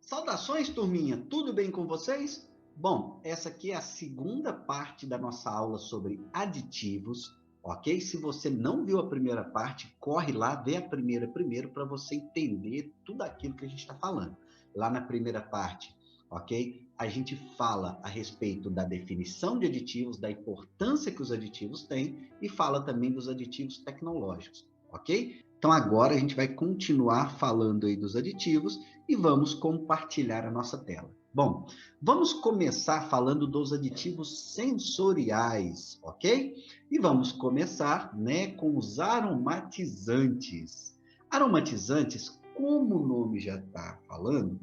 Saudações, turminha! Tudo bem com vocês? Bom, essa aqui é a segunda parte da nossa aula sobre aditivos, ok? Se você não viu a primeira parte, corre lá, vê a primeira primeiro para você entender tudo aquilo que a gente está falando. Lá na primeira parte, ok? A gente fala a respeito da definição de aditivos, da importância que os aditivos têm e fala também dos aditivos tecnológicos, ok? Então agora a gente vai continuar falando aí dos aditivos e vamos compartilhar a nossa tela. Bom, vamos começar falando dos aditivos sensoriais, ok? E vamos começar, né, com os aromatizantes. Aromatizantes, como o nome já está falando,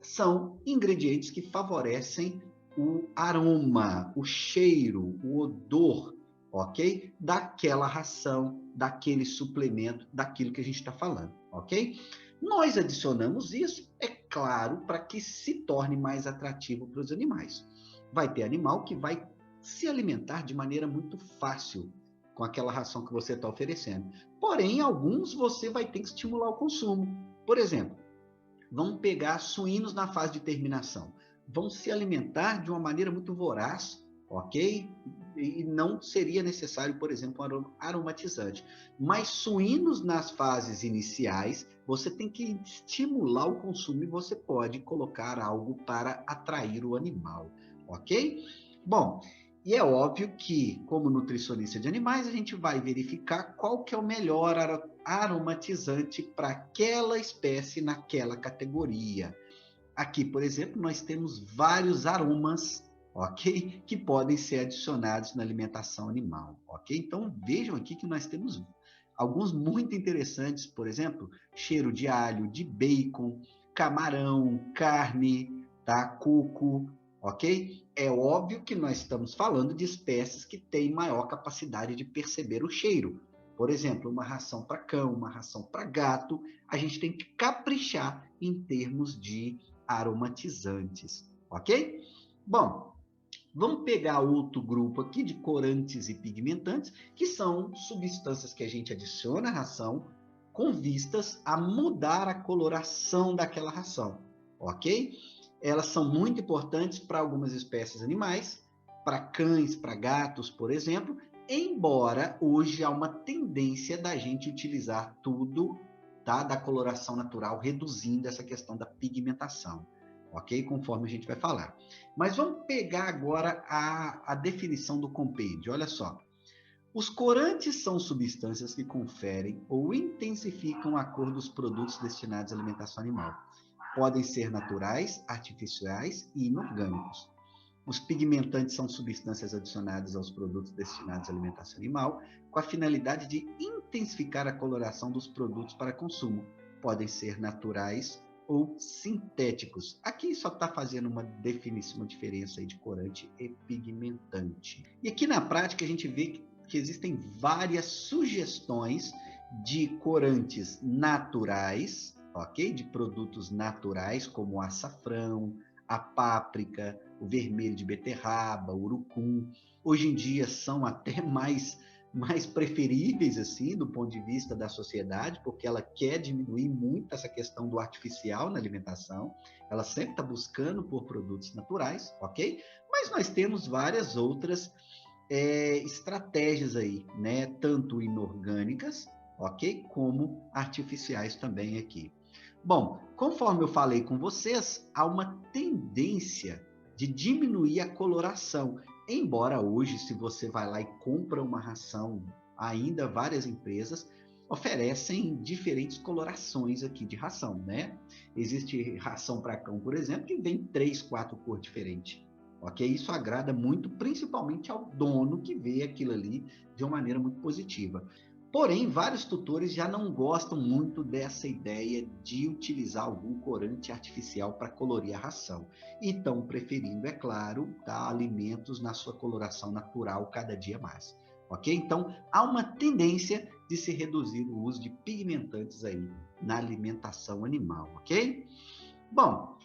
são ingredientes que favorecem o aroma, o cheiro, o odor, ok? Daquela ração, daquele suplemento, daquilo que a gente está falando, ok? Nós adicionamos isso, é claro, para que se torne mais atrativo para os animais. Vai ter animal que vai se alimentar de maneira muito fácil com aquela ração que você está oferecendo. Porém, alguns você vai ter que estimular o consumo. Por exemplo, vão pegar suínos na fase de terminação, vão se alimentar de uma maneira muito voraz, ok? E não seria necessário, por exemplo, um aromatizante. Mas suínos nas fases iniciais, você tem que estimular o consumo e você pode colocar algo para atrair o animal, ok? Bom, e é óbvio que, como nutricionista de animais, a gente vai verificar qual que é o melhor aromatizante para aquela espécie naquela categoria. Aqui, por exemplo, nós temos vários aromas, ok? Que podem ser adicionados na alimentação animal, ok? Então, vejam aqui que nós temos alguns muito interessantes, por exemplo, cheiro de alho, de bacon, camarão, carne, tá? Coco, ok? É óbvio que nós estamos falando de espécies que têm maior capacidade de perceber o cheiro. Por exemplo, uma ração para cão, uma ração para gato, a gente tem que caprichar em termos de aromatizantes, ok? Bom, vamos pegar outro grupo aqui de corantes e pigmentantes, que são substâncias que a gente adiciona à ração com vistas a mudar a coloração daquela ração, ok? Elas são muito importantes para algumas espécies animais, para cães, para gatos, por exemplo, embora hoje há uma tendência da gente utilizar tudo, tá, da coloração natural, reduzindo essa questão da pigmentação, ok? Conforme a gente vai falar. Mas vamos pegar agora a definição do compêndio. Olha só. Os corantes são substâncias que conferem ou intensificam a cor dos produtos destinados à alimentação animal. Podem ser naturais, artificiais e inorgânicos. Os pigmentantes são substâncias adicionadas aos produtos destinados à alimentação animal com a finalidade de intensificar a coloração dos produtos para consumo. Podem ser naturais ou sintéticos. Aqui só está fazendo uma definição, uma diferença aí de corante e pigmentante. E aqui na prática a gente vê que existem várias sugestões de corantes naturais, ok? De produtos naturais, como o açafrão, a páprica, o vermelho de beterraba, o urucum. Hoje em dia são até mais preferíveis, assim, do ponto de vista da sociedade, porque ela quer diminuir muito essa questão do artificial na alimentação, ela sempre está buscando por produtos naturais, ok? Mas nós temos várias outras estratégias aí, né? Tanto inorgânicas, ok? Como artificiais também aqui. Bom, conforme eu falei com vocês, há uma tendência de diminuir a coloração. Embora hoje, se você vai lá e compra uma ração, ainda várias empresas oferecem diferentes colorações aqui de ração, né? Existe ração para cão, por exemplo, que vem 3, 4 cores diferentes. Ok? Isso agrada muito, principalmente ao dono que vê aquilo ali de uma maneira muito positiva. Porém, vários tutores já não gostam muito dessa ideia de utilizar algum corante artificial para colorir a ração. E estão preferindo, é claro, dar alimentos na sua coloração natural cada dia mais. Ok? Então, há uma tendência de se reduzir o uso de pigmentantes aí na alimentação animal, ok? Bom,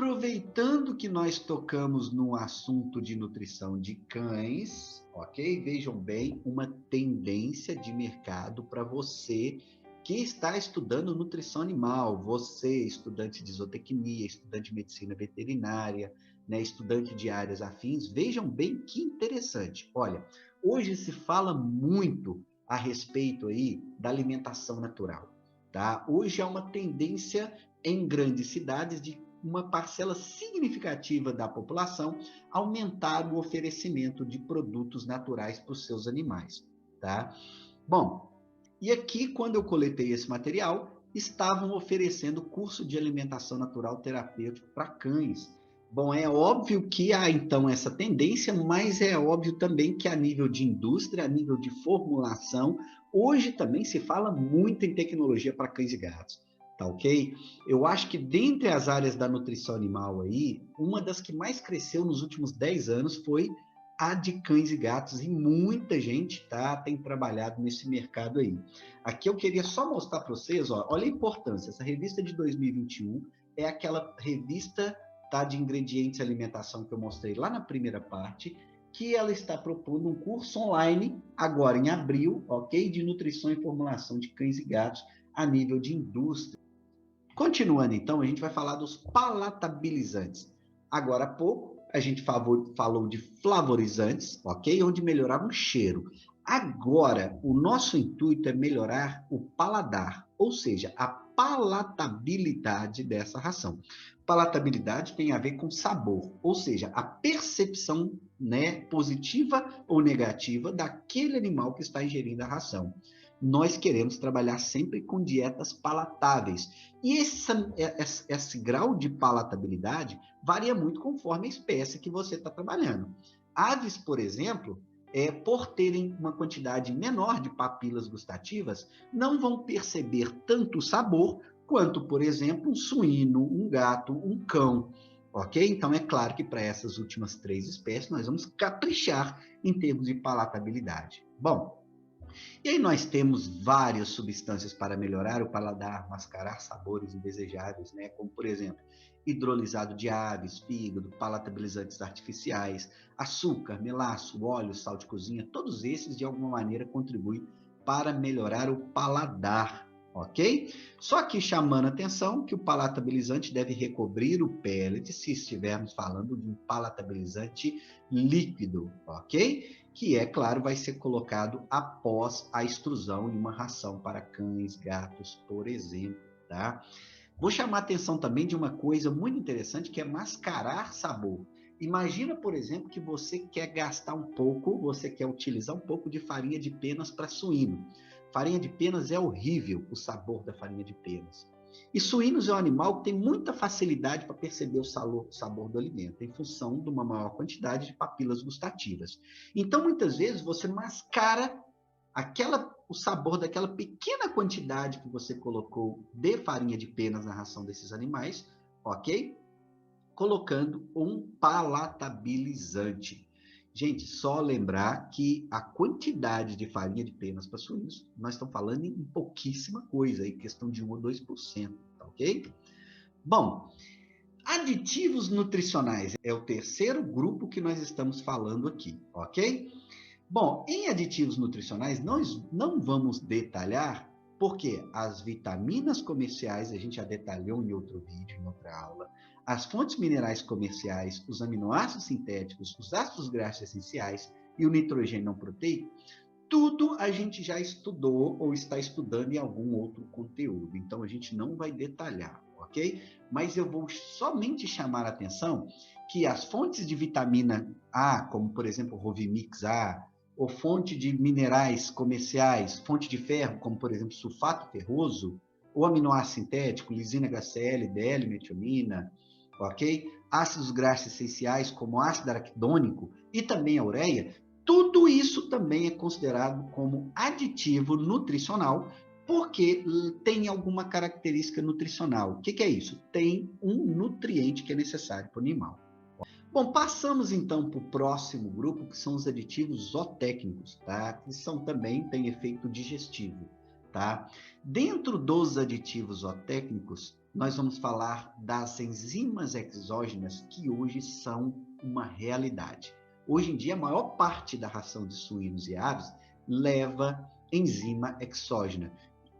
Aproveitando que nós tocamos no assunto de nutrição de cães, ok? Vejam bem, uma tendência de mercado para você que está estudando nutrição animal, você, estudante de zootecnia, estudante de medicina veterinária, né, estudante de áreas afins, vejam bem que interessante. Olha, hoje se fala muito a respeito aí da alimentação natural, tá? Hoje há uma tendência em grandes cidades de uma parcela significativa da população aumentar o oferecimento de produtos naturais para os seus animais, tá? Bom, e aqui, quando eu coletei esse material, estavam oferecendo curso de alimentação natural terapêutico para cães. Bom, é óbvio que há então essa tendência, mas é óbvio também que a nível de indústria, a nível de formulação, hoje também se fala muito em tecnologia para cães e gatos, tá ok? Eu acho que dentre as áreas da nutrição animal aí, uma das que mais cresceu nos últimos 10 anos foi a de cães e gatos, e muita gente tem trabalhado nesse mercado aí. Aqui eu queria só mostrar para vocês, ó, olha a importância, essa revista de 2021 é aquela revista de ingredientes e alimentação que eu mostrei lá na primeira parte, que ela está propondo um curso online, agora em abril, ok? De nutrição e formulação de cães e gatos a nível de indústria. Continuando, então, a gente vai falar dos palatabilizantes. Agora há pouco, a gente falou de flavorizantes, ok? Onde melhorar o cheiro. Agora, o nosso intuito é melhorar o paladar, ou seja, a palatabilidade dessa ração. Palatabilidade tem a ver com sabor, ou seja, a percepção, né, positiva ou negativa daquele animal que está ingerindo a ração. Nós queremos trabalhar sempre com dietas palatáveis. E esse grau de palatabilidade varia muito conforme a espécie que você está trabalhando. Aves, por exemplo, por terem uma quantidade menor de papilas gustativas, não vão perceber tanto o sabor quanto, por exemplo, um suíno, um gato, um cão. Ok? Então, é claro que para essas últimas 3 espécies, nós vamos caprichar em termos de palatabilidade. Bom, e aí nós temos várias substâncias para melhorar o paladar, mascarar sabores indesejáveis, né? Como, por exemplo, hidrolisado de aves, fígado, palatabilizantes artificiais, açúcar, melaço, óleo, sal de cozinha, todos esses de alguma maneira contribuem para melhorar o paladar, ok? Só que chamando a atenção que o palatabilizante deve recobrir o pellet se estivermos falando de um palatabilizante líquido, ok? Que, é claro, vai ser colocado após a extrusão em uma ração para cães, gatos, por exemplo, tá? Vou chamar a atenção também de uma coisa muito interessante, que é mascarar sabor. Imagina, por exemplo, que você quer gastar um pouco, você quer utilizar um pouco de farinha de penas para suíno. Farinha de penas é horrível, o sabor da farinha de penas. E suínos é um animal que tem muita facilidade para perceber o sabor do alimento, em função de uma maior quantidade de papilas gustativas. Então, muitas vezes, você mascara o sabor daquela pequena quantidade que você colocou de farinha de penas na ração desses animais, ok? Colocando um palatabilizante. Gente, só lembrar que a quantidade de farinha de penas para suínos, nós estamos falando em pouquíssima coisa, aí, questão de 1 ou 2%, tá ok? Bom, aditivos nutricionais é o terceiro grupo que nós estamos falando aqui, ok? Bom, em aditivos nutricionais, nós não vamos detalhar, porque as vitaminas comerciais, a gente já detalhou em outro vídeo, em outra aula, as fontes minerais comerciais, os aminoácidos sintéticos, os ácidos graxos essenciais e o nitrogênio não proteico, tudo a gente já estudou ou está estudando em algum outro conteúdo, então a gente não vai detalhar, ok? Mas eu vou somente chamar a atenção que as fontes de vitamina A, como por exemplo o Rovimix A, ou fonte de minerais comerciais, fonte de ferro, como por exemplo sulfato ferroso, ou aminoácido sintético, lisina HCl, DL, metionina, ok? Ácidos graxos essenciais, como ácido araquidônico e também a ureia, tudo isso também é considerado como aditivo nutricional, porque tem alguma característica nutricional. O que é isso? Tem um nutriente que é necessário para o animal. Bom, passamos então para o próximo grupo, que são os aditivos zootécnicos, tá? Que também têm efeito digestivo, tá? Dentro dos aditivos zootécnicos, nós vamos falar das enzimas exógenas que hoje são uma realidade. Hoje em dia, a maior parte da ração de suínos e aves leva enzima exógena,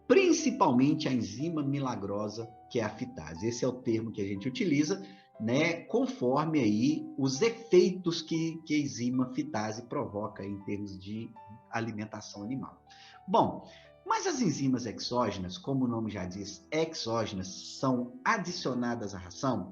principalmente a enzima milagrosa, que é a fitase. Esse é o termo que a gente utiliza, né, conforme aí os efeitos que a enzima fitase provoca em termos de alimentação animal. Bom, mas as enzimas exógenas, como o nome já diz, exógenas, são adicionadas à ração,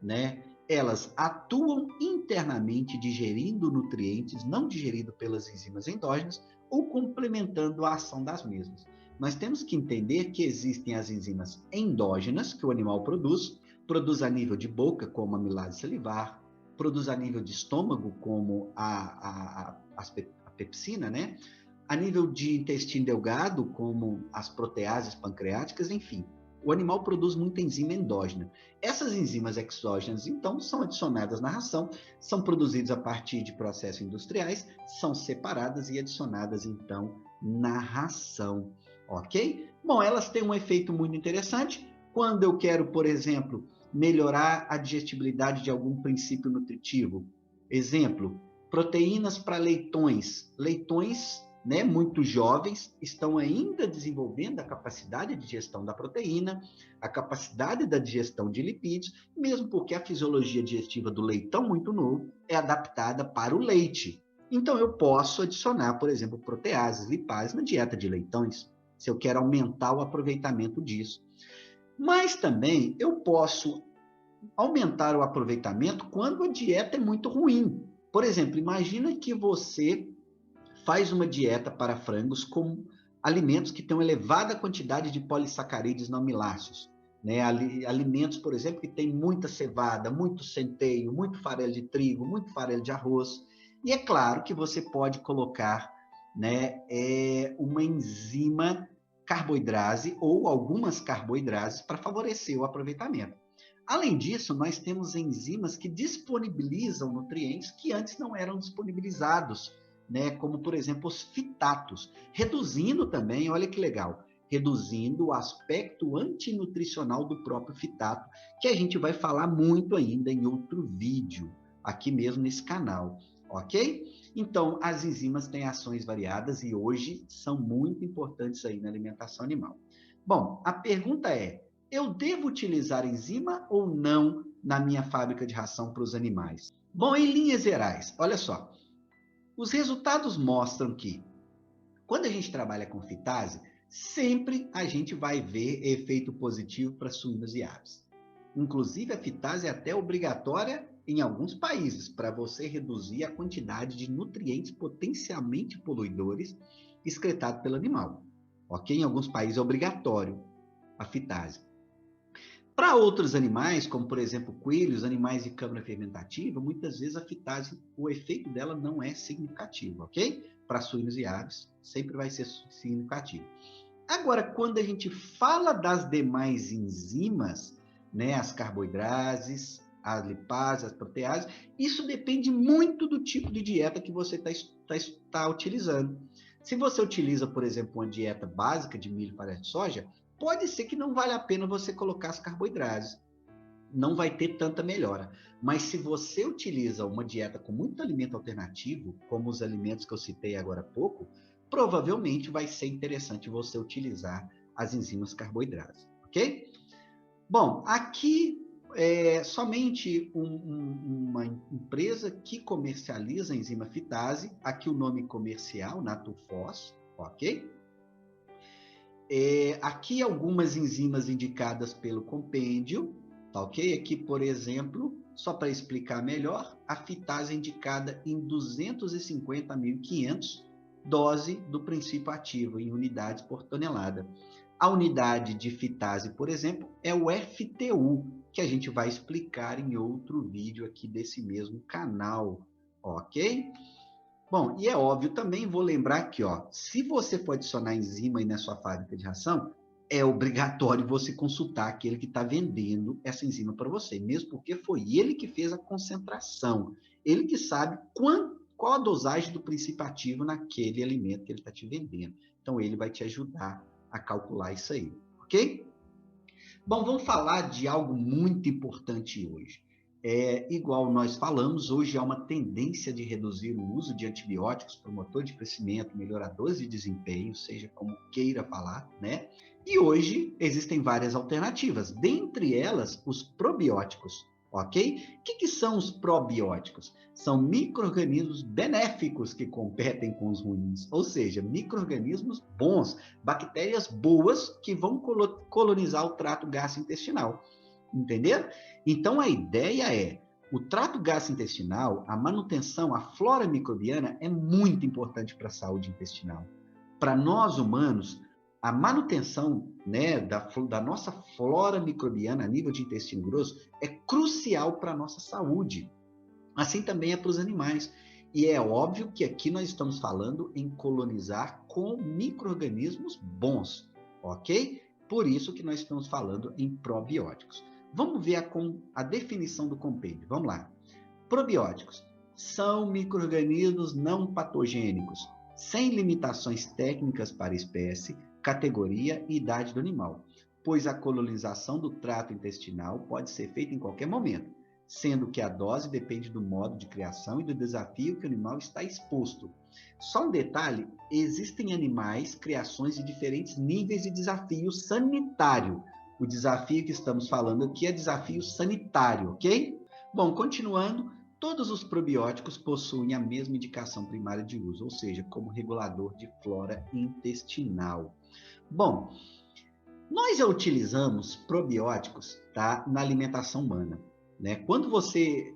né? Elas atuam internamente digerindo nutrientes não digeridos pelas enzimas endógenas ou complementando a ação das mesmas. Nós temos que entender que existem as enzimas endógenas que o animal produz a nível de boca, como a amilase salivar, produz a nível de estômago, como a pepsina, né? A nível de intestino delgado, como as proteases pancreáticas, enfim. O animal produz muita enzima endógena. Essas enzimas exógenas, então, são adicionadas na ração, são produzidas a partir de processos industriais, são separadas e adicionadas, então, na ração, ok? Bom, elas têm um efeito muito interessante. Quando eu quero, por exemplo, melhorar a digestibilidade de algum princípio nutritivo, exemplo, proteínas para leitões. Leitões, né, muito jovens, estão ainda desenvolvendo a capacidade de digestão da proteína, a capacidade da digestão de lipídios, mesmo porque a fisiologia digestiva do leitão muito novo é adaptada para o leite. Então, eu posso adicionar, por exemplo, proteases, lipases na dieta de leitões, se eu quero aumentar o aproveitamento disso. Mas também eu posso aumentar o aproveitamento quando a dieta é muito ruim. Por exemplo, imagina que você faz uma dieta para frangos com alimentos que têm uma elevada quantidade de polissacarídeos não amiláceos. Né? Alimentos, por exemplo, que têm muita cevada, muito centeio, muito farelo de trigo, muito farelo de arroz. E é claro que você pode colocar, né, uma enzima carboidrase ou algumas carboidrases para favorecer o aproveitamento. Além disso, nós temos enzimas que disponibilizam nutrientes que antes não eram disponibilizados, né? Como, por exemplo, os fitatos, reduzindo também, olha que legal, reduzindo o aspecto antinutricional do próprio fitato, que a gente vai falar muito ainda em outro vídeo, aqui mesmo nesse canal, ok? Então, as enzimas têm ações variadas e hoje são muito importantes aí na alimentação animal. Bom, a pergunta é, eu devo utilizar enzima ou não na minha fábrica de ração para os animais? Bom, em linhas gerais, olha só, os resultados mostram que, quando a gente trabalha com fitase, sempre a gente vai ver efeito positivo para suínos e aves. Inclusive, a fitase é até obrigatória em alguns países, para você reduzir a quantidade de nutrientes potencialmente poluidores excretados pelo animal. Ok? Em alguns países é obrigatório a fitase. Para outros animais, como por exemplo coelhos, animais de câmara fermentativa, muitas vezes a fitase, o efeito dela não é significativo, ok? Para suínos e aves, sempre vai ser significativo. Agora, quando a gente fala das demais enzimas, né, as carboidrases, as lipases, as proteases, isso depende muito do tipo de dieta que você está utilizando. Se você utiliza, por exemplo, uma dieta básica de milho, farelo de soja, pode ser que não valha a pena você colocar as carboidrases. Não vai ter tanta melhora. Mas se você utiliza uma dieta com muito alimento alternativo, como os alimentos que eu citei agora há pouco, provavelmente vai ser interessante você utilizar as enzimas carboidrases, ok? Bom, aqui é somente uma empresa que comercializa a enzima fitase, aqui o nome comercial, Natufos, ok? Aqui algumas enzimas indicadas pelo compêndio, tá ok? Aqui, por exemplo, só para explicar melhor, a fitase é indicada em 250 a 1.500 dose do princípio ativo em unidades por tonelada. A unidade de fitase, por exemplo, é o FTU, que a gente vai explicar em outro vídeo aqui desse mesmo canal, ok? Bom, e é óbvio também, vou lembrar aqui, ó, se você for adicionar enzima aí na sua fábrica de ração, é obrigatório você consultar aquele que está vendendo essa enzima para você, mesmo porque foi ele que fez a concentração, ele que sabe qual a dosagem do princípio ativo naquele alimento que ele está te vendendo. Então, ele vai te ajudar a calcular isso aí, ok? Bom, vamos falar de algo muito importante hoje. Igual nós falamos, hoje há uma tendência de reduzir o uso de antibióticos, promotor de crescimento, melhoradores de desempenho, seja como queira falar, né? E hoje existem várias alternativas, dentre elas os probióticos, ok? O que são os probióticos? São micro-organismos benéficos que competem com os ruins, ou seja, micro-organismos bons, bactérias boas que vão colonizar o trato gastrointestinal. Entenderam? Então, a ideia é, o trato gastrointestinal, a manutenção, a flora microbiana é muito importante para a saúde intestinal. Para nós humanos, a manutenção, né, da nossa flora microbiana a nível de intestino grosso é crucial para a nossa saúde. Assim também é para os animais. E é óbvio que aqui nós estamos falando em colonizar com micro-organismos bons, ok? Por isso que nós estamos falando em probióticos. Vamos ver a definição do compêndio. Vamos lá. Probióticos são micro-organismos não patogênicos, sem limitações técnicas para espécie, categoria e idade do animal, pois a colonização do trato intestinal pode ser feita em qualquer momento, sendo que a dose depende do modo de criação e do desafio que o animal está exposto. Só um detalhe, existem animais, criações de diferentes níveis de desafio sanitário. O desafio que estamos falando aqui é desafio sanitário, ok? Bom, continuando, todos os probióticos possuem a mesma indicação primária de uso, ou seja, como regulador de flora intestinal. Bom, nós já utilizamos probióticos, tá, na alimentação humana, né? Quando você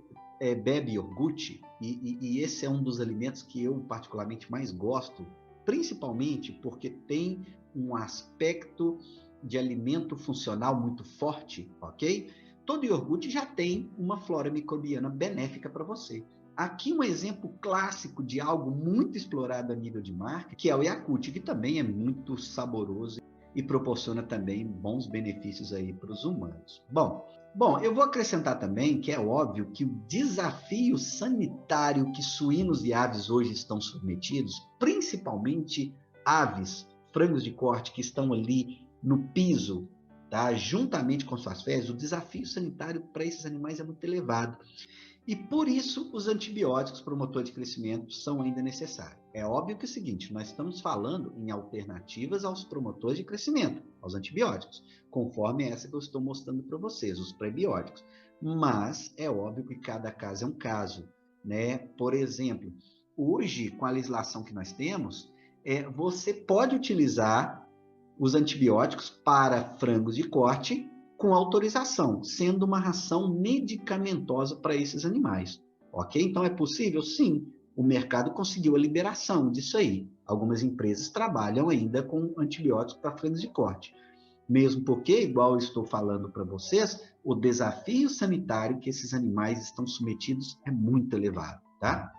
bebe iogurte, e esse é um dos alimentos que eu particularmente mais gosto, principalmente porque tem um aspecto de alimento funcional muito forte, ok? Todo iogurte já tem uma flora microbiana benéfica para você. Aqui um exemplo clássico de algo muito explorado a nível de marca, que é o Yakult, que também é muito saboroso e proporciona também bons benefícios aí para os humanos. Bom, eu vou acrescentar também que é óbvio que o desafio sanitário que suínos e aves hoje estão submetidos, principalmente aves, frangos de corte que estão ali no piso, tá? Juntamente com suas fezes, o desafio sanitário para esses animais é muito elevado. E por isso os antibióticos promotores de crescimento são ainda necessários. É óbvio que é o seguinte, nós estamos falando em alternativas aos promotores de crescimento, aos antibióticos, conforme essa que eu estou mostrando para vocês, os prebióticos. Mas é óbvio que cada caso é um caso, né? Por exemplo, hoje, com a legislação que nós temos, você pode utilizar os antibióticos para frangos de corte com autorização, sendo uma ração medicamentosa para esses animais. Ok? Então é possível? Sim. O mercado conseguiu a liberação disso aí. Algumas empresas trabalham ainda com antibióticos para frangos de corte. Mesmo porque, igual eu estou falando para vocês, o desafio sanitário que esses animais estão submetidos é muito elevado, tá?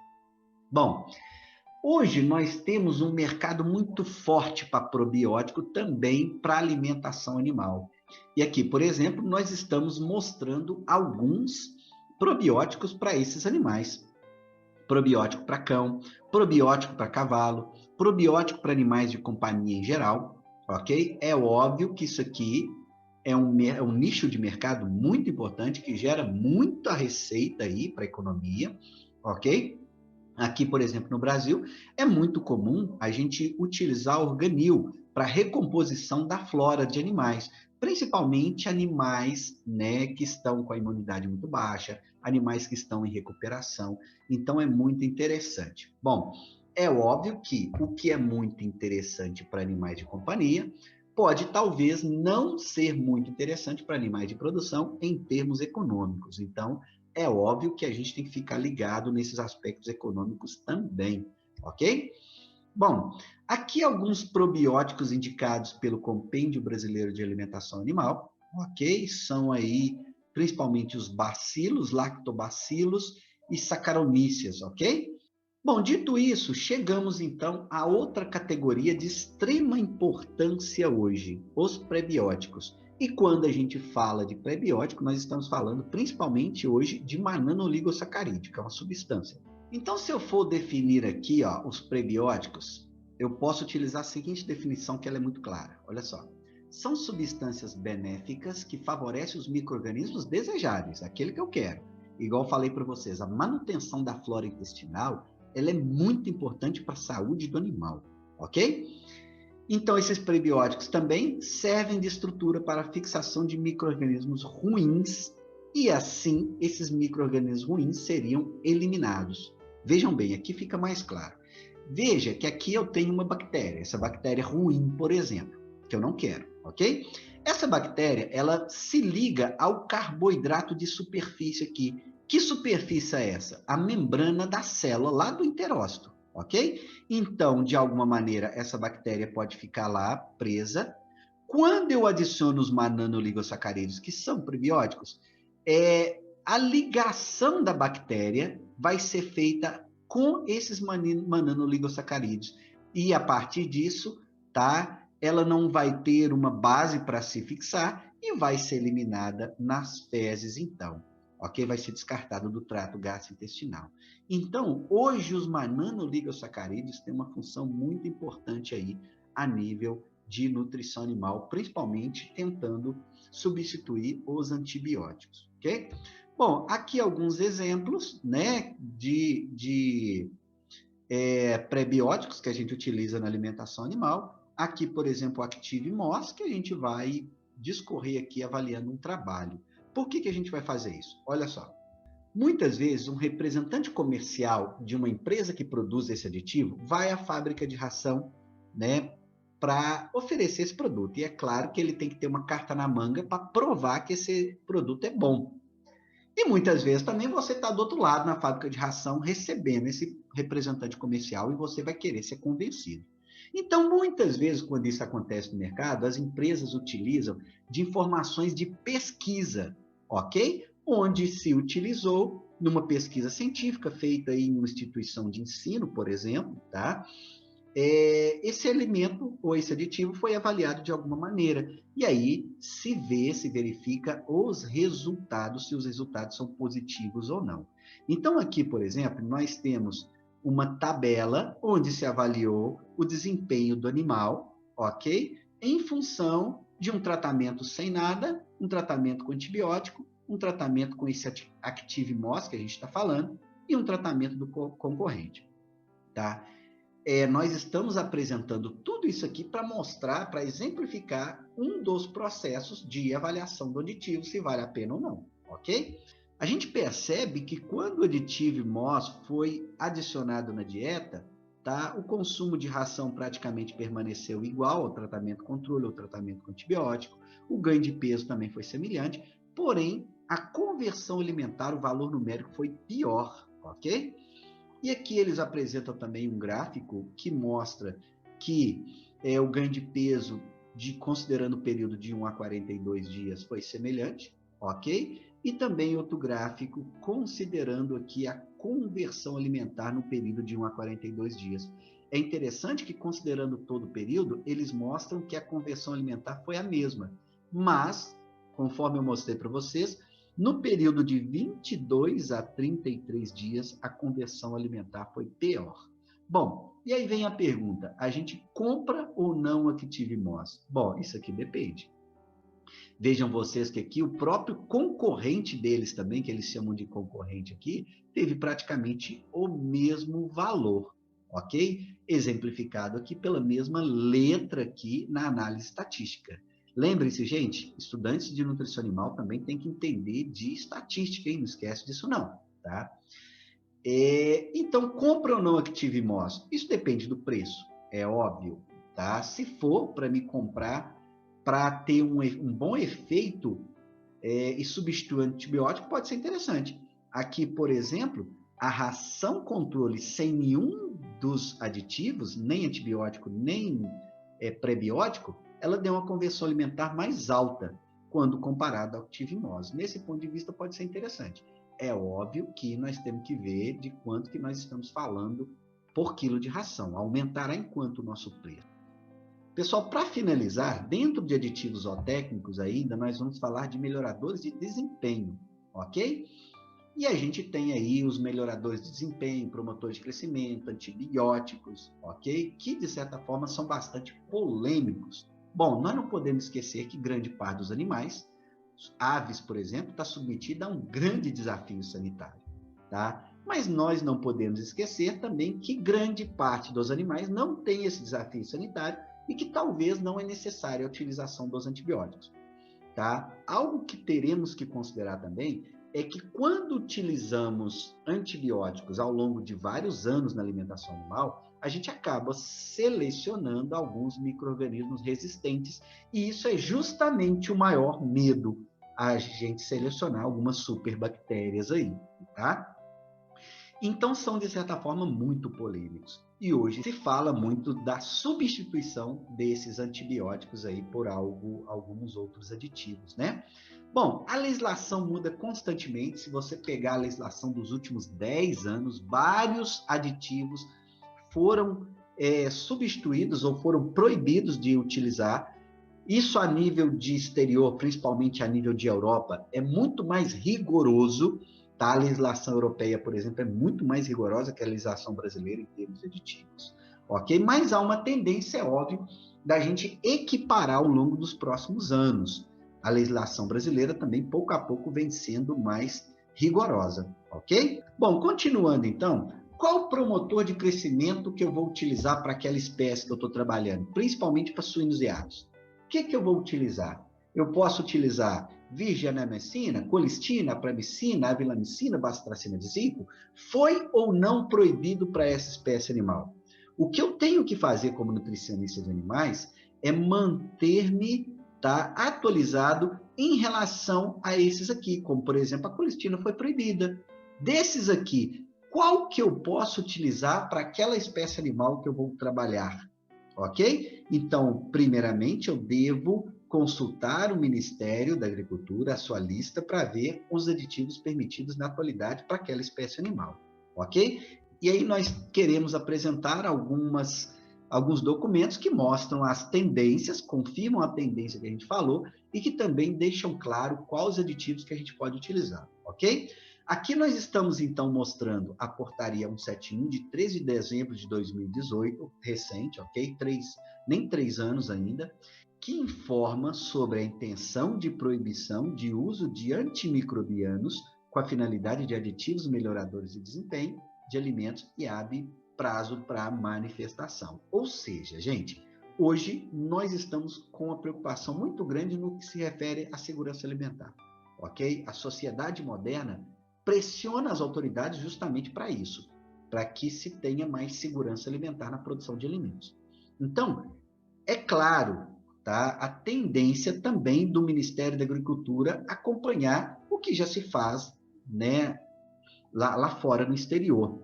Bom, hoje nós temos um mercado muito forte para probiótico também para alimentação animal. E aqui, por exemplo, nós estamos mostrando alguns probióticos para esses animais. Probiótico para cão, probiótico para cavalo, probiótico para animais de companhia em geral, ok? É óbvio que isso aqui é um nicho de mercado muito importante que gera muita receita aí para a economia, ok? Aqui, por exemplo, no Brasil, é muito comum a gente utilizar organil para recomposição da flora de animais, principalmente animais, né, que estão com a imunidade muito baixa, animais que estão em recuperação. Então, é muito interessante. Bom, é óbvio que o que é muito interessante para animais de companhia pode talvez não ser muito interessante para animais de produção em termos econômicos. Então, é óbvio que a gente tem que ficar ligado nesses aspectos econômicos também, ok? Bom, aqui alguns probióticos indicados pelo Compêndio Brasileiro de Alimentação Animal, ok? São aí principalmente os bacilos, lactobacilos e saccharomyces, ok? Bom, dito isso, chegamos então a outra categoria de extrema importância hoje, os prebióticos. E quando a gente fala de prebiótico, nós estamos falando principalmente hoje de uma nanoligosacarídeo, que é uma substância. Então, se eu for definir aqui, ó, os prebióticos, eu posso utilizar a seguinte definição que ela é muito clara. Olha só. são substâncias benéficas que favorecem os micro-organismos desejáveis, aquele que eu quero. Igual eu falei para vocês, a manutenção da flora intestinal, ela é muito importante para a saúde do animal, ok? Então, esses prebióticos também servem de estrutura para a fixação de micro-organismos ruins e, assim, esses micro-organismos ruins seriam eliminados. Vejam bem, aqui fica mais claro. Veja que aqui eu tenho uma bactéria, essa bactéria ruim, por exemplo, que eu não quero, ok? Essa bactéria, ela se liga ao carboidrato de superfície aqui. Que superfície é essa? A membrana da célula lá do enterócito, ok? Então, de alguma maneira, essa bactéria pode ficar lá presa. Quando eu adiciono os mananoligosacarídeos, que são prebióticos, a ligação da bactéria vai ser feita com esses mananoligosacarídeos. E a partir disso, tá? Ela não vai ter uma base para se fixar e vai ser eliminada nas fezes, então. Ok? Vai ser descartado do trato gastrointestinal. Então, hoje os mananoligosacarídeos têm uma função muito importante aí a nível de nutrição animal, principalmente tentando substituir os antibióticos, ok? Bom, aqui alguns exemplos, né, de prebióticos que a gente utiliza na alimentação animal. Aqui, por exemplo, o Active Moss, que a gente vai discorrer aqui avaliando um trabalho. Por que a gente vai fazer isso? Olha só. Muitas vezes, um representante comercial de uma empresa que produz esse aditivo vai à fábrica de ração, né, para oferecer esse produto. E é claro que ele tem que ter uma carta na manga para provar que esse produto é bom. E muitas vezes também você está do outro lado na fábrica de ração recebendo esse representante comercial e você vai querer ser convencido. Então, muitas vezes, quando isso acontece no mercado, as empresas utilizam de informações de pesquisa, ok? Onde se utilizou numa pesquisa científica feita em uma instituição de ensino, por exemplo, tá? Esse alimento ou esse aditivo foi avaliado de alguma maneira. E aí se verifica os resultados, se os resultados são positivos ou não. Então, aqui, por exemplo, nós temos uma tabela onde se avaliou o desempenho do animal, ok? Em função de um tratamento sem nada, um tratamento com antibiótico, um tratamento com esse Active Moss que a gente está falando, e um tratamento do concorrente, tá? Nós estamos apresentando tudo isso aqui para mostrar, para exemplificar um dos processos de avaliação do aditivo, se vale a pena ou não, ok? A gente percebe que quando o aditivo Moss foi adicionado na dieta, tá, o consumo de ração praticamente permaneceu igual ao tratamento controle, ao tratamento com antibiótico, o ganho de peso também foi semelhante, porém, a conversão alimentar, o valor numérico foi pior, ok? E aqui eles apresentam também um gráfico que mostra que o ganho de peso, considerando o período de 1 a 42 dias, foi semelhante, ok? E também outro gráfico considerando aqui a conversão alimentar no período de 1 a 42 dias. É interessante que, considerando todo o período, eles mostram que a conversão alimentar foi a mesma, mas, conforme eu mostrei para vocês, no período de 22 a 33 dias, a conversão alimentar foi pior. Bom, e aí vem a pergunta, a gente compra ou não o Active Moss? Bom, isso aqui depende. Vejam vocês que aqui o próprio concorrente deles também, que eles chamam de concorrente aqui, teve praticamente o mesmo valor, ok? Exemplificado aqui pela mesma letra aqui na análise estatística. Lembre-se, gente, estudantes de nutrição animal também têm que entender de estatística, hein? Não esquece disso não, tá? Então, compra ou não Active Moss? Isso depende do preço, é óbvio, tá? Se for para me comprar para ter um bom efeito e substituir o antibiótico, pode ser interessante. Aqui, por exemplo, a ração controle sem nenhum dos aditivos, nem antibiótico, nem prebiótico, ela deu uma conversão alimentar mais alta quando comparada ao Active Moss. Nesse ponto de vista, pode ser interessante. É óbvio que nós temos que ver de quanto que nós estamos falando por quilo de ração. Aumentará em quanto o nosso preço. Pessoal, para finalizar, dentro de aditivos zootécnicos ainda, nós vamos falar de melhoradores de desempenho, ok? E a gente tem aí os melhoradores de desempenho, promotores de crescimento, antibióticos, ok? Que, de certa forma, são bastante polêmicos Bom, nós não podemos esquecer que grande parte dos animais, aves, por exemplo, está submetida a um grande desafio sanitário, tá? Mas nós não podemos esquecer também que grande parte dos animais não tem esse desafio sanitário e que talvez não é necessária a utilização dos antibióticos, tá? Algo que teremos que considerar também é que quando utilizamos antibióticos ao longo de vários anos na alimentação animal, a gente acaba selecionando alguns micro-organismos resistentes, e isso é justamente o maior medo, a gente selecionar algumas superbactérias aí, tá? Então são, de certa forma, muito polêmicos. E hoje se fala muito da substituição desses antibióticos aí por alguns outros aditivos, né? Bom, a legislação muda constantemente. Se você pegar a legislação dos últimos 10 anos, vários aditivos foram substituídos ou foram proibidos de utilizar. Isso a nível de exterior, principalmente a nível de Europa, é muito mais rigoroso, tá? A legislação europeia, por exemplo, é muito mais rigorosa que a legislação brasileira em termos de aditivos, ok? Mas há uma tendência, é óbvio, da gente equiparar ao longo dos próximos anos. A legislação brasileira também, pouco a pouco, vem sendo mais rigorosa, ok? Bom, continuando então, qual o promotor de crescimento que eu vou utilizar para aquela espécie que eu estou trabalhando, principalmente para suínos e aves? O que eu vou utilizar? Eu posso utilizar virgianamicina, colistina, apramicina, avilamicina, bacitracina de zinco? Foi ou não proibido para essa espécie animal? O que eu tenho que fazer como nutricionista de animais é manter-me, tá, atualizado em relação a esses aqui, como, por exemplo, a colistina foi proibida. Desses aqui, qual que eu posso utilizar para aquela espécie animal que eu vou trabalhar? Ok? Então, primeiramente, eu devo consultar o Ministério da Agricultura, a sua lista, para ver os aditivos permitidos na atualidade para aquela espécie animal. Ok? E aí nós queremos apresentar alguns documentos que mostram as tendências, confirmam a tendência que a gente falou e que também deixam claro quais aditivos que a gente pode utilizar. Ok? Aqui nós estamos, então, mostrando a portaria 171 de 13 de dezembro de 2018, recente, ok? Nem 3 anos ainda, que informa sobre a intenção de proibição de uso de antimicrobianos com a finalidade de aditivos melhoradores de desempenho de alimentos e abre prazo para manifestação. Ou seja, gente, hoje nós estamos com uma preocupação muito grande no que se refere à segurança alimentar, ok? A sociedade moderna pressiona as autoridades justamente para isso, para que se tenha mais segurança alimentar na produção de alimentos. Então, é claro, tá, a tendência também do Ministério da Agricultura acompanhar o que já se faz, né, lá fora no exterior.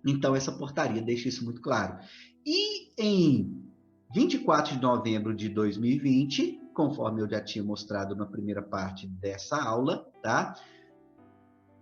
Então, essa portaria deixa isso muito claro. E em 24 de novembro de 2020, conforme eu já tinha mostrado na primeira parte dessa aula, tá?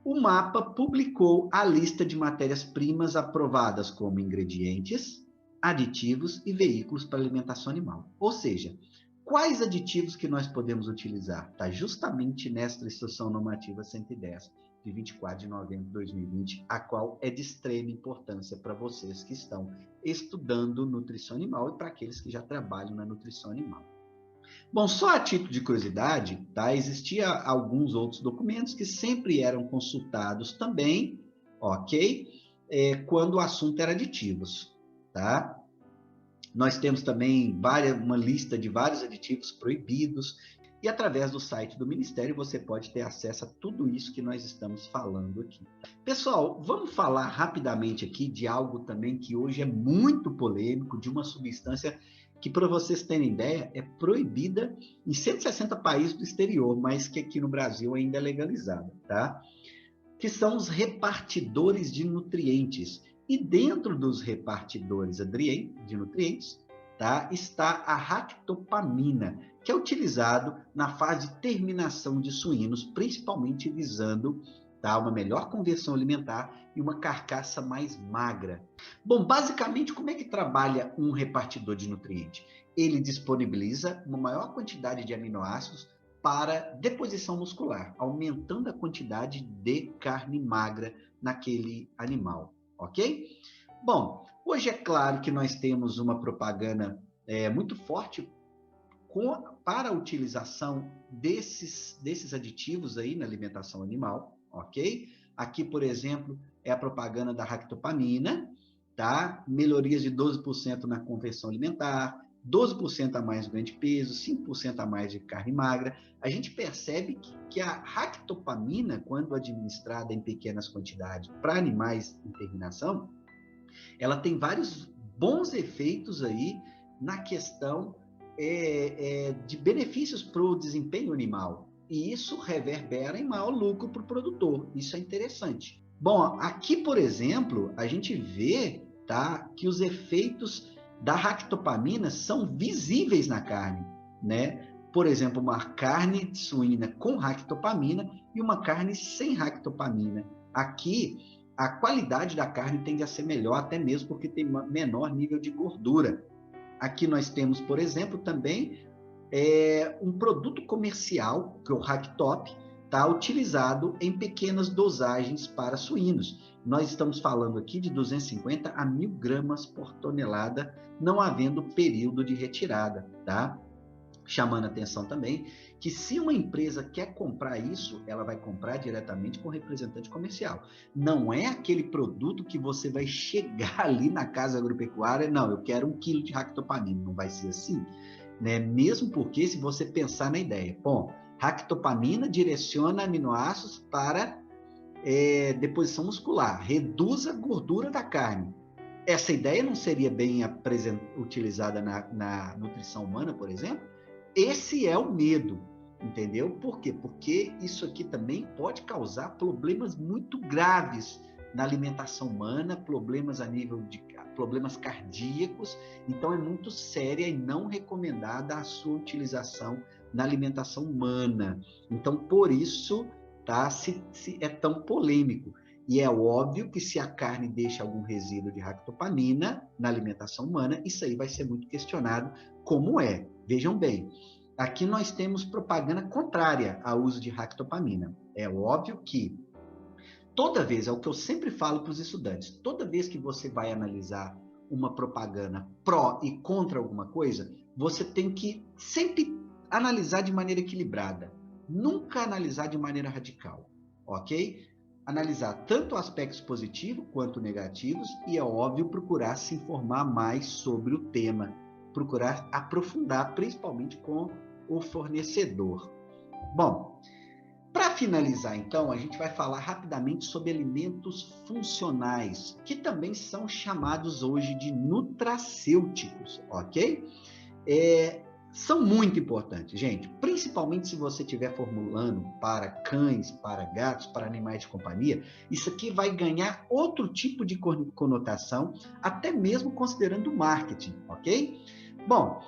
O MAPA publicou a lista de matérias-primas aprovadas como ingredientes, aditivos e veículos para alimentação animal. Ou seja, quais aditivos que nós podemos utilizar? Está justamente nesta instrução normativa 110, de 24 de novembro de 2020, a qual é de extrema importância para vocês que estão estudando nutrição animal e para aqueles que já trabalham na nutrição animal. Bom, só a título de curiosidade, tá? Existia alguns outros documentos que sempre eram consultados também, ok? Quando o assunto era aditivos, tá? Nós temos também uma lista de vários aditivos proibidos e através do site do Ministério você pode ter acesso a tudo isso que nós estamos falando aqui. Pessoal, vamos falar rapidamente aqui de algo também que hoje é muito polêmico, de uma substância que, para vocês terem ideia, é proibida em 160 países do exterior, mas que aqui no Brasil ainda é legalizada, tá? Que são os repartidores de nutrientes. E dentro dos repartidores de nutrientes, tá, está a ractopamina, que é utilizado na fase de terminação de suínos, principalmente visando, tá, uma melhor conversão alimentar e uma carcaça mais magra. Bom, basicamente, como é que trabalha um repartidor de nutriente? Ele disponibiliza uma maior quantidade de aminoácidos para deposição muscular, aumentando a quantidade de carne magra naquele animal, ok? Bom, hoje é claro que nós temos uma propaganda muito forte para a utilização desses aditivos aí na alimentação animal, ok? Aqui, por exemplo, é a propaganda da ractopamina, tá? Melhorias de 12% na conversão alimentar, 12% a mais de ganho de peso, 5% a mais de carne magra. A gente percebe que a ractopamina, quando administrada em pequenas quantidades para animais em terminação, ela tem vários bons efeitos aí na questão de benefícios para o desempenho animal. E isso reverbera em maior lucro para o produtor. Isso é interessante. Bom, aqui, por exemplo, a gente vê, tá, que os efeitos da ractopamina são visíveis na carne, né? Por exemplo, uma carne suína com ractopamina e uma carne sem ractopamina. Aqui, a qualidade da carne tende a ser melhor, até mesmo porque tem menor nível de gordura. Aqui nós temos, por exemplo, também um produto comercial, que é o Ractop, tá, utilizado em pequenas dosagens para suínos. Nós estamos falando aqui de 250 a 1.000 gramas por tonelada, não havendo período de retirada, tá? Chamando a atenção também que se uma empresa quer comprar isso, ela vai comprar diretamente com o representante comercial. Não é aquele produto que você vai chegar ali na casa agropecuária, não, eu quero 1 quilo de ractopamina, não vai ser assim, né? Mesmo porque se você pensar na ideia, bom, ractopamina direciona aminoácidos para deposição muscular, reduz a gordura da carne. Essa ideia não seria bem utilizada na nutrição humana, por exemplo? Esse é o medo, entendeu? Por quê? Porque isso aqui também pode causar problemas muito graves na alimentação humana, problemas a nível de problemas cardíacos, então é muito séria e não recomendada a sua utilização na alimentação humana. Então, por isso, tá, se é tão polêmico. E é óbvio que se a carne deixa algum resíduo de ractopamina na alimentação humana, isso aí vai ser muito questionado como é. Vejam bem, aqui nós temos propaganda contrária ao uso de ractopamina. É óbvio que toda vez, é o que eu sempre falo para os estudantes, toda vez que você vai analisar uma propaganda pró e contra alguma coisa, você tem que sempre analisar de maneira equilibrada, nunca analisar de maneira radical, ok? Analisar tanto aspectos positivos quanto negativos e, é óbvio, procurar se informar mais sobre o tema, procurar aprofundar, principalmente com o fornecedor. Bom, para finalizar, então, a gente vai falar rapidamente sobre alimentos funcionais, que também são chamados hoje de nutracêuticos, ok? São muito importantes, gente, principalmente se você estiver formulando para cães, para gatos, para animais de companhia, isso aqui vai ganhar outro tipo de conotação, até mesmo considerando o marketing, ok? Bom,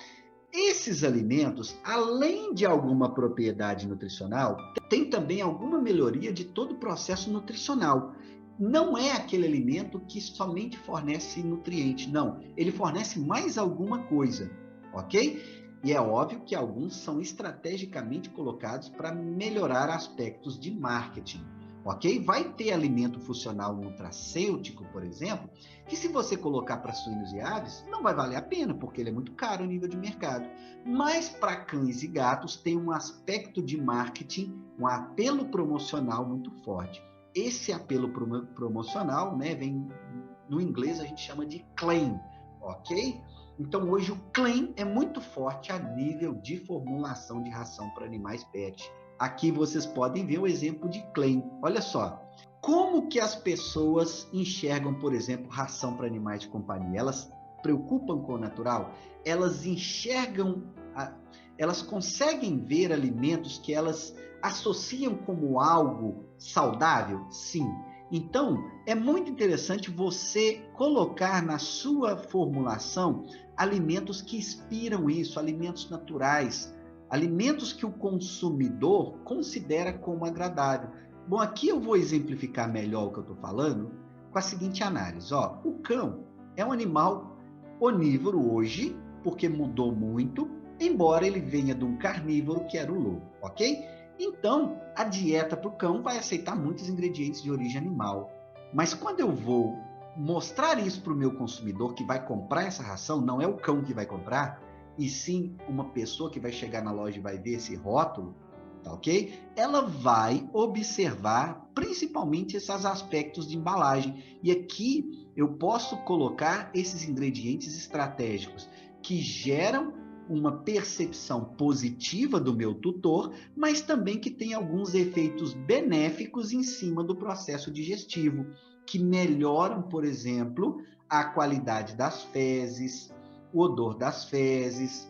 esses alimentos, além de alguma propriedade nutricional, tem também alguma melhoria de todo o processo nutricional. Não é aquele alimento que somente fornece nutrientes, não. Ele fornece mais alguma coisa, ok? E é óbvio que alguns são estrategicamente colocados para melhorar aspectos de marketing, ok? Vai ter alimento funcional nutracêutico, por exemplo, que se você colocar para suínos e aves, não vai valer a pena, porque ele é muito caro a nível de mercado. Mas para cães e gatos tem um aspecto de marketing, um apelo promocional muito forte. Esse apelo promocional, né, vem no inglês a gente chama de claim, ok? Então hoje o claim é muito forte a nível de formulação de ração para animais pet. Aqui vocês podem ver o exemplo de claim. Olha só, como que as pessoas enxergam, por exemplo, ração para animais de companhia? Elas preocupam com o natural? Elas enxergam, elas conseguem ver alimentos que elas associam como algo saudável? Sim. Então, é muito interessante você colocar na sua formulação alimentos que inspiram isso, alimentos naturais, alimentos que o consumidor considera como agradável. Bom, aqui eu vou exemplificar melhor o que eu estou falando com a seguinte análise. Ó, o cão é um animal onívoro hoje, porque mudou muito, embora ele venha de um carnívoro que era o lobo, ok? Então, a dieta para o cão vai aceitar muitos ingredientes de origem animal. Mas quando eu vou mostrar isso para o meu consumidor que vai comprar essa ração, não é o cão que vai comprar, e sim uma pessoa que vai chegar na loja e vai ver esse rótulo, tá ok? Ela vai observar principalmente esses aspectos de embalagem. E aqui eu posso colocar esses ingredientes estratégicos que geram uma percepção positiva do meu tutor, mas também que tem alguns efeitos benéficos em cima do processo digestivo, que melhoram, por exemplo, a qualidade das fezes, o odor das fezes,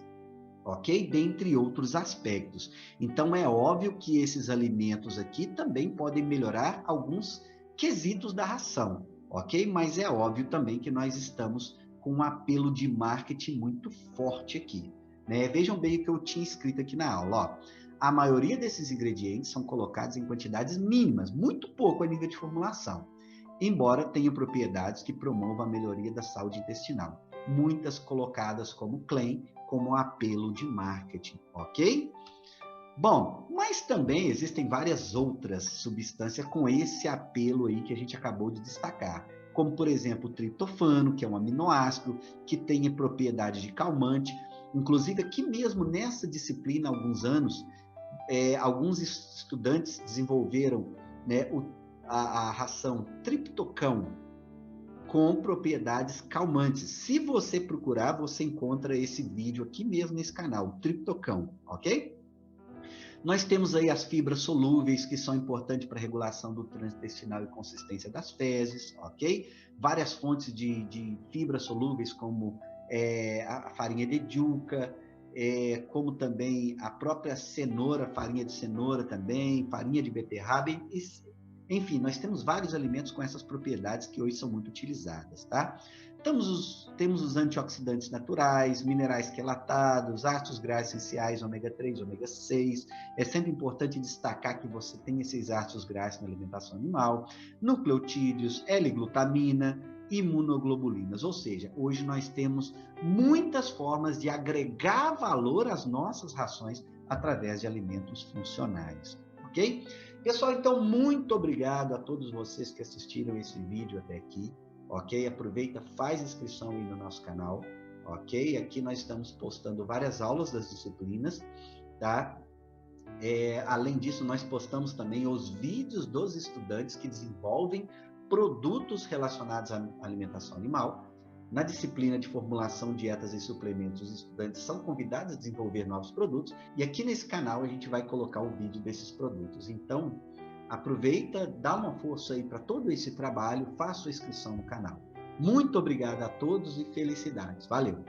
ok? Dentre outros aspectos. Então, é óbvio que esses alimentos aqui também podem melhorar alguns quesitos da ração, ok? Mas é óbvio também que nós estamos com um apelo de marketing muito forte aqui, né? Vejam bem o que eu tinha escrito aqui na aula, ó. A maioria desses ingredientes são colocados em quantidades mínimas, muito pouco a nível de formulação, embora tenham propriedades que promovam a melhoria da saúde intestinal, muitas colocadas como claim, como apelo de marketing, ok? Bom, mas também existem várias outras substâncias com esse apelo aí que a gente acabou de destacar, como por exemplo o triptofano, que é um aminoácido que tem propriedade de calmante. Inclusive aqui mesmo nessa disciplina, há alguns anos, alguns estudantes desenvolveram, né, a ração triptocão com propriedades calmantes. Se você procurar, você encontra esse vídeo aqui mesmo nesse canal, Triptocão, ok? Nós temos aí as fibras solúveis, que são importantes para a regulação do trânsito intestinal e consistência das fezes, ok? Várias fontes de fibras solúveis, como a farinha de juca, como também a própria cenoura, farinha de cenoura também, farinha de beterraba, enfim, nós temos vários alimentos com essas propriedades que hoje são muito utilizadas, tá? Temos os antioxidantes naturais, minerais quelatados, ácidos graxos essenciais, ômega 3, ômega 6. É sempre importante destacar que você tem esses ácidos graxos na alimentação animal, nucleotídeos, L-glutamina, imunoglobulinas. Ou seja, hoje nós temos muitas formas de agregar valor às nossas rações através de alimentos funcionais, ok? Pessoal, então, muito obrigado a todos vocês que assistiram esse vídeo até aqui, ok? Aproveita, faz inscrição aí no nosso canal, ok? Aqui nós estamos postando várias aulas das disciplinas, tá? Além disso, nós postamos também os vídeos dos estudantes que desenvolvem produtos relacionados à alimentação animal. Na disciplina de formulação, dietas e suplementos, os estudantes são convidados a desenvolver novos produtos e aqui nesse canal a gente vai colocar o vídeo desses produtos. Então, aproveita, dá uma força aí para todo esse trabalho, faça sua inscrição no canal. Muito obrigado a todos e felicidades. Valeu!